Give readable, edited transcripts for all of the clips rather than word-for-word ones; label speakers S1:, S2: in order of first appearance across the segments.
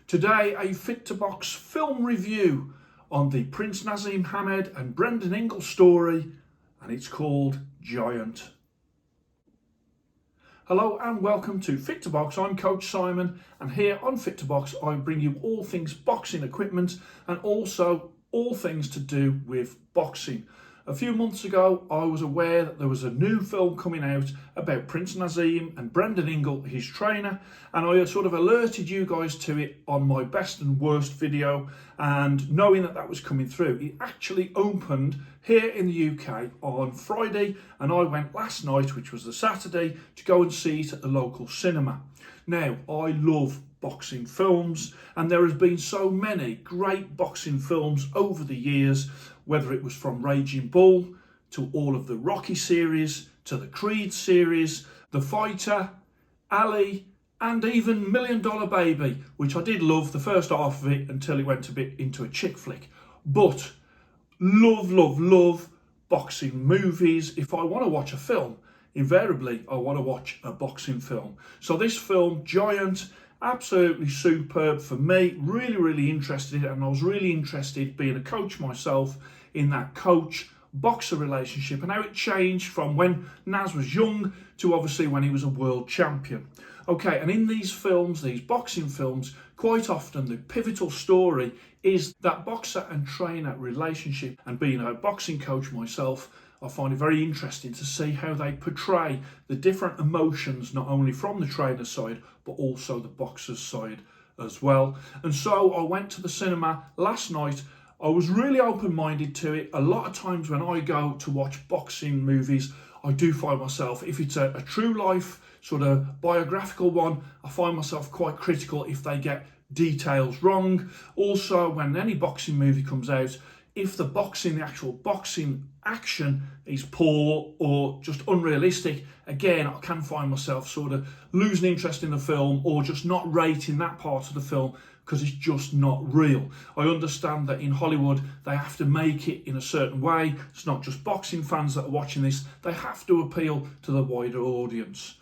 S1: Today, a Fit2BOX film review on the Prince Naseem, Hamed and Brendan Ingle story, and it's called Giant. Hello and welcome to Fit2BOX. I'm Coach Simon, and here on Fit2BOX I bring you all things boxing equipment and also all things to do with boxing. A few months ago I was aware that there was a new film coming out about Prince Naseem and Brendan Ingle, his trainer, and I sort of alerted you guys to it on my best and worst video, and knowing that that was coming through, it actually opened here in the UK on Friday, and I went last night, which was the Saturday, to go and see it at the local cinema. Now, I love boxing films, and there has been so many great boxing films over the years, whether it was from Raging Bull to all of the Rocky series to the Creed series, The Fighter, Ali, and even $1 Million Baby, which I did love the first half of it until it went a bit into a chick flick. But love boxing movies. If I want to watch a film, invariably I want to watch a boxing film. So this film, Giant, absolutely superb for me. Really interested, and I was really interested, being a coach myself, in that coach-boxer relationship and how it changed from when Nas was young to obviously when he was a world champion. Okay, and in these films, these boxing films, quite often the pivotal story is that boxer and trainer relationship, and being a boxing coach myself, I find it very interesting to see how they portray the different emotions, not only from the trainer's side, but also the boxer's side as well. And so I went to the cinema last night. I was really open-minded to it. A lot of times when I go to watch boxing movies, I do find myself, if it's a true life sort of biographical one, I find myself quite critical if they get details wrong. Also, when any boxing movie comes out, if the actual boxing action is poor or just unrealistic, again, I can find myself sort of losing interest in the film or just not rating that part of the film because it's just not real. I understand that in Hollywood, they have to make it in a certain way. It's not just boxing fans that are watching this. They have to appeal to the wider audience.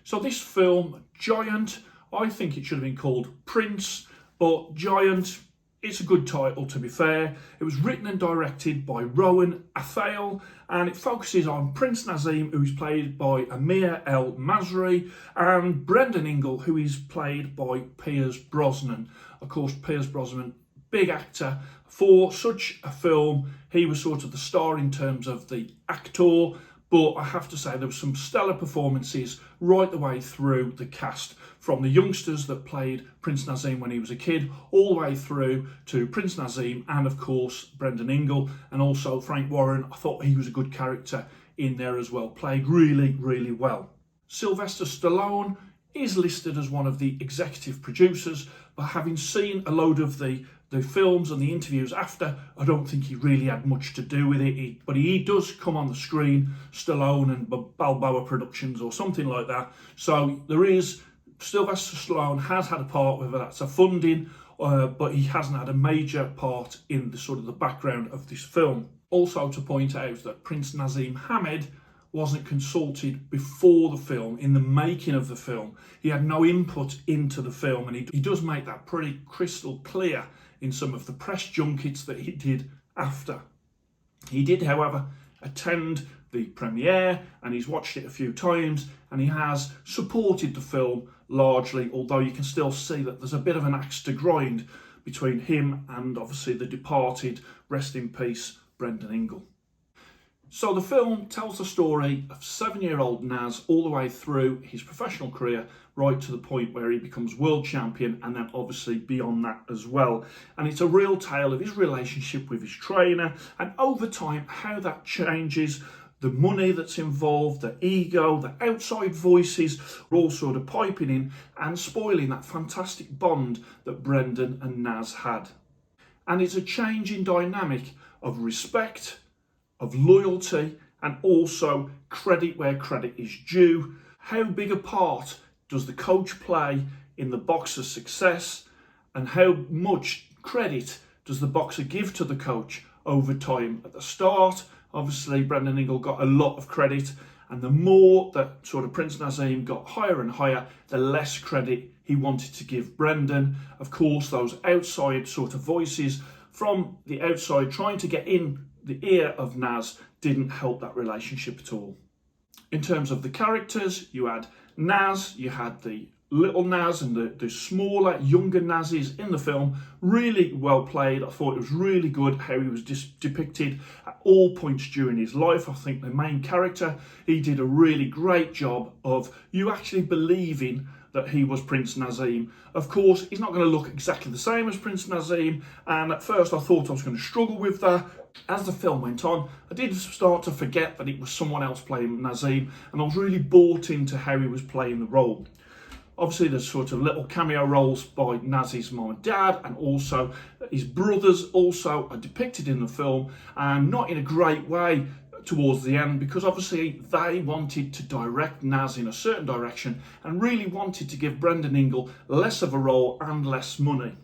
S1: So this film, Giant, I think it should have been called Prince, but Giant, it's a good title, to be fair. It was written and directed by Rowan Athale, and it focuses on Prince Naseem, who is played by Amir El Masri, and Brendan Ingle, who is played by Pierce Brosnan. Of course, Pierce Brosnan, big actor. For such a film, he was sort of the star in terms of the actor, but I have to say there were some stellar performances right the way through the cast, from the youngsters that played Prince Naseem when he was a kid, all the way through to Prince Naseem and, of course, Brendan Ingle, and also Frank Warren. I thought he was a good character in there as well, played really well. Sylvester Stallone is listed as one of the executive producers, but having seen a load of the films and the interviews after, I don't think he really had much to do with it. But he does come on the screen, Stallone and Balboa Productions or something like that. So there is, Sylvester Stallone has had a part, whether that's a funding, but he hasn't had a major part in the sort of the background of this film. Also to point out that Prince Naseem Hamed wasn't consulted before the film, in the making of the film. He had no input into the film, and he does make that pretty crystal clear in some of the press junkets that he did after. He did, however, attend the premiere, and he's watched it a few times, and he has supported the film largely, although you can still see that there's a bit of an axe to grind between him and obviously the departed, rest in peace, Brendan Ingle. So the film tells the story of 7-year-old Nas all the way through his professional career, right to the point where he becomes world champion, and then obviously beyond that as well. And it's a real tale of his relationship with his trainer, and over time how that changes, the money that's involved, the ego, the outside voices are all sort of piping in and spoiling that fantastic bond that Brendan and Nas had. And it's a change in dynamic of respect, of loyalty, and also credit where credit is due. How big a part does the coach play in the boxer's success, and how much credit does the boxer give to the coach over time? At the start, obviously Brendan Ingle got a lot of credit, and the more that sort of Prince Naseem got higher and higher, the less credit he wanted to give Brendan. Of course, those outside sort of voices from the outside trying to get in the ear of Naz didn't help that relationship at all. In terms of the characters, you had Naz, you had the little Naz and the smaller, younger Nazes in the film. Really well played. I thought it was really good how he was depicted at all points during his life. I think the main character, he did a really great job of you actually believing that he was Prince Naseem. Of course, he's not going to look exactly the same as Prince Naseem, and at first I thought I was going to struggle with that. As the film went on, I did start to forget that it was someone else playing Naseem, and I was really bought into how he was playing the role. Obviously, there's sort of little cameo roles by Naz's mom and dad, and also his brothers also are depicted in the film, and not in a great way towards the end, because obviously they wanted to direct Naz in a certain direction and really wanted to give Brendan Ingle less of a role and less money.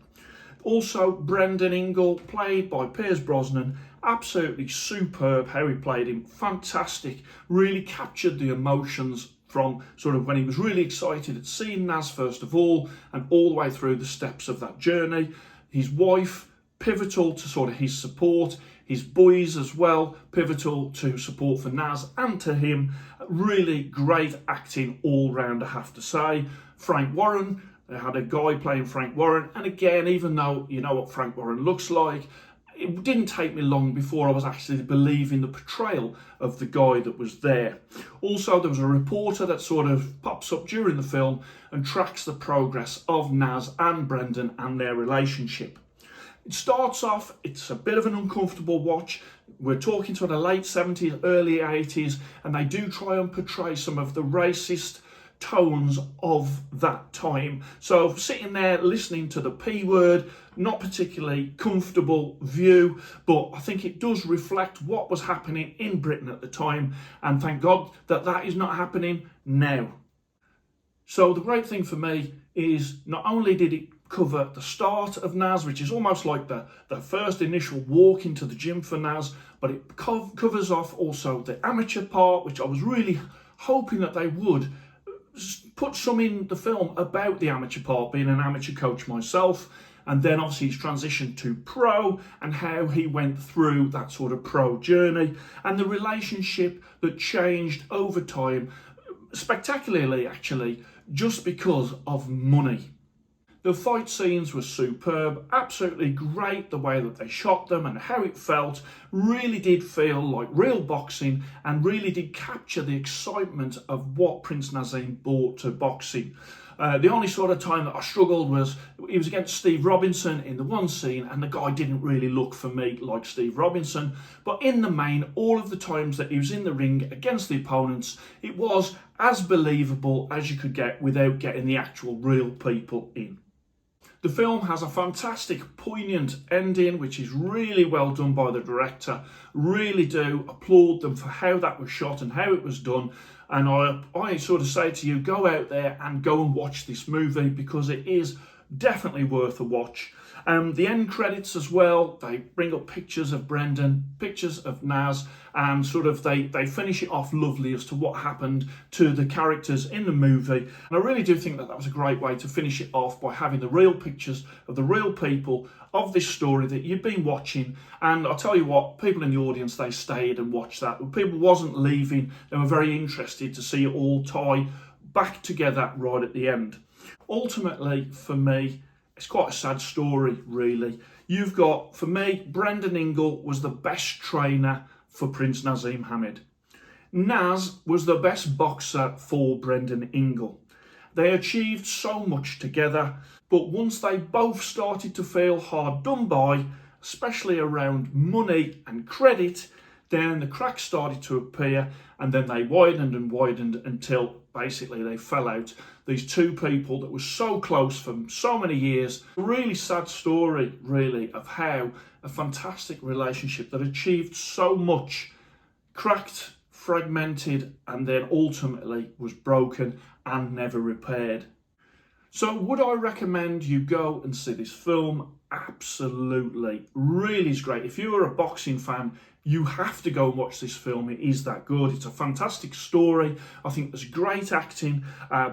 S1: Also, Brendan Ingle, played by Pierce Brosnan, absolutely superb how he played him, fantastic, really captured the emotions from sort of when he was really excited at seeing Naz first of all, and all the way through the steps of that journey. His wife, pivotal to sort of his support, his boys as well, pivotal to support for Naz and to him. Really great acting all round, I have to say. Frank Warren, they had a guy playing Frank Warren, and again, even though you know what Frank Warren looks like, it didn't take me long before I was actually believing the portrayal of the guy that was there. Also, there was a reporter that sort of pops up during the film and tracks the progress of Naz and Brendan and their relationship. It starts off, it's a bit of an uncomfortable watch. We're talking to the late 70s, early 80s, and they do try and portray some of the racist tones of that time. So sitting there listening to the P word, not particularly comfortable view, but I think it does reflect what was happening in Britain at the time, and thank God that that is not happening now. So the great thing for me is not only did it cover the start of Naz, which is almost like the first initial walk into the gym for Naz, but it covers off also the amateur part, which I was really hoping that they would put some in the film about the amateur part, being an amateur coach myself, and then obviously his transition to pro and how he went through that sort of pro journey and the relationship that changed over time, spectacularly actually, just because of money. The fight scenes were superb, absolutely great the way that they shot them and how it felt, really did feel like real boxing and really did capture the excitement of what Prince Naseem brought to boxing. The only sort of time that I struggled was he was against Steve Robinson in the one scene, and the guy didn't really look for me like Steve Robinson, but in the main, all of the times that he was in the ring against the opponents, it was as believable as you could get without getting the actual real people in. The film has a fantastic, poignant ending, which is really well done by the director. Really do applaud them for how that was shot and how it was done. And I sort of say to you, go out there and go and watch this movie, because it is definitely worth a watch. The end credits as well, they bring up pictures of Brendan, pictures of Naz, and sort of they finish it off lovely as to what happened to the characters in the movie. And I really do think that that was a great way to finish it off, by having the real pictures of the real people of this story that you've been watching. And I'll tell you what, people in the audience, they stayed and watched that. People wasn't leaving, they were very interested to see it all tie back together right at the end. Ultimately, for me, it's quite a sad story, really. You've got, for me, Brendan Ingle was the best trainer for Prince Naseem Hamed. Naz was the best boxer for Brendan Ingle. They achieved so much together, but once they both started to feel hard done by, especially around money and credit, then the cracks started to appear, and then they widened and widened until basically they fell out. These two people that were so close for so many years. A really sad story, really, of how a fantastic relationship that achieved so much cracked, fragmented, and then ultimately was broken and never repaired. So would I recommend you go and see this film? absolutely. Really is great. If you're a boxing fan, you have to go and watch this film. It is that good. It's a fantastic story. I think there's great acting,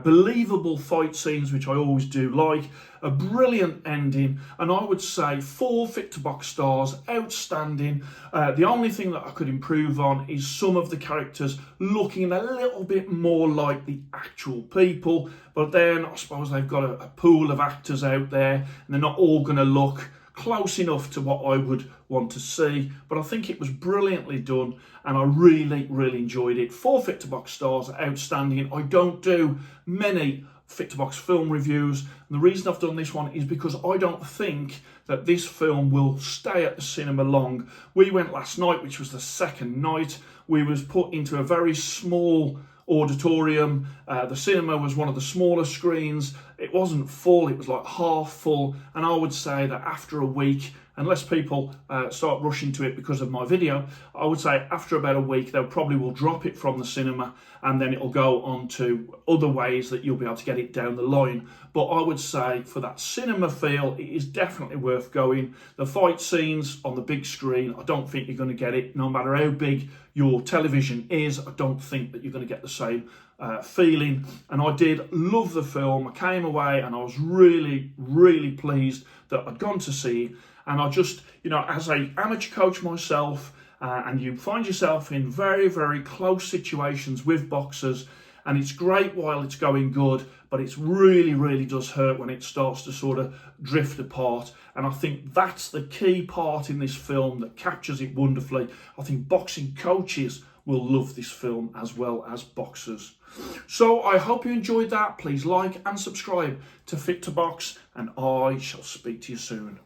S1: believable fight scenes, which I always do like, a brilliant ending, and I would say 4 Fit2BOX stars, outstanding. The only thing that I could improve on is some of the characters looking a little bit more like the actual people, but then I suppose they've got a pool of actors out there, and they're not all going to look close enough to what I would want to see, but I think it was brilliantly done and I really enjoyed it. 4 Fit2BOX stars, outstanding. I don't do many Fit2BOX film reviews, and the reason I've done this one is because I don't think that this film will stay at the cinema long. We went last night, which was the second night. We was put into a very small auditorium. The cinema was one of the smaller screens. It wasn't full, it was like half full, and I would say that after a week, unless people start rushing to it because of my video, I would say after about a week they probably will drop it from the cinema and then it'll go on to other ways that you'll be able to get it down the line. But I would say for that cinema feel, it is definitely worth going. The fight scenes on the big screen, I don't think you're going to get it. No matter how big your television is, I don't think that you're going to get the same feeling. And I did love the film. I came away and I was really pleased that I'd gone to see it. And I just, as an amateur coach myself, and you find yourself in very close situations with boxers, and it's great while it's going good, but it's really does hurt when it starts to sort of drift apart. And I think that's the key part in this film that captures it wonderfully. I think boxing coaches will love this film as well as boxers. So I hope you enjoyed that. Please like and subscribe to Fit2BOX, and I shall speak to you soon.